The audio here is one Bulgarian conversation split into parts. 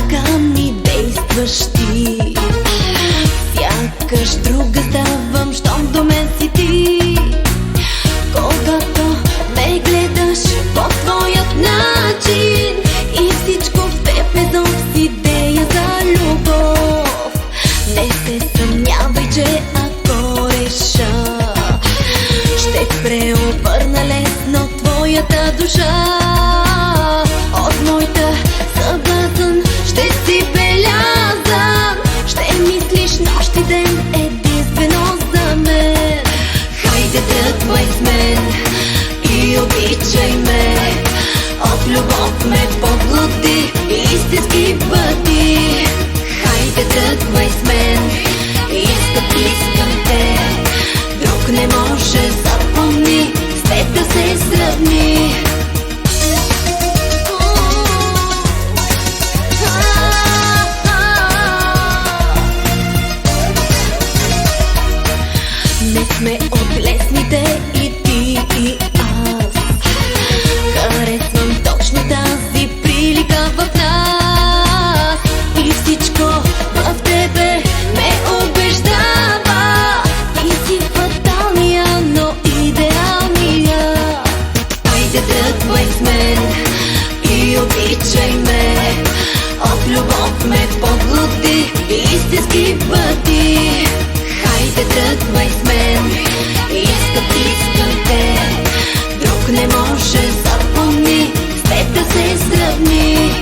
Помагам ми действаш ти, сякаш друга ставам, щом до мен си ти. Когато ме гледаш по твоят начин и всичко в теб е с идея за любов, не се съмнявай, че ако реша, ще преобърна лесно твоята душа. От моята съблазън ще си белязан, ще мислиш нощ и ден единствено за мен. Хайде, тръгвай с мен и обичай ме, от любов ме поглъти истински бъди. Хайде, тръгвай с мен, искам те, друг не може, запомни, с теб да се сравни. Не сме от лесните и ти и аз, харесвам точно тази прилика в нас и всичко в тебе ме убеждава. Ти си фаталния, но идеалния. Айде, тръгвай с мен и обичай ме, от любов ме поглъти истински бъди. Хайде, тръгвай с мен, искам те, друг не може, запомни, с теб да се сравни.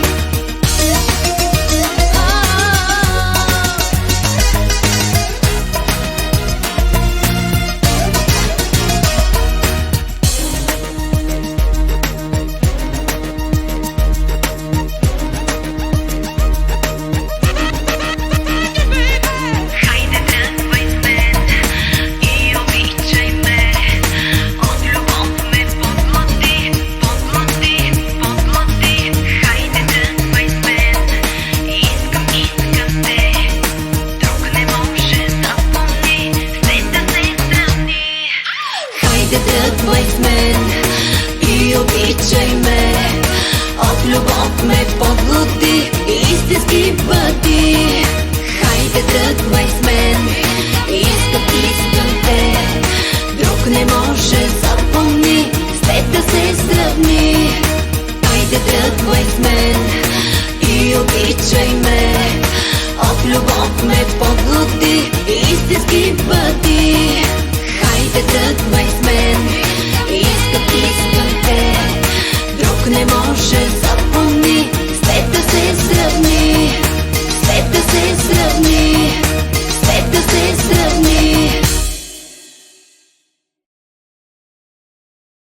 Тръгвай с мен и обичай ме, от любов ме поглъти истински бъди. Хайде, тръгвай с мен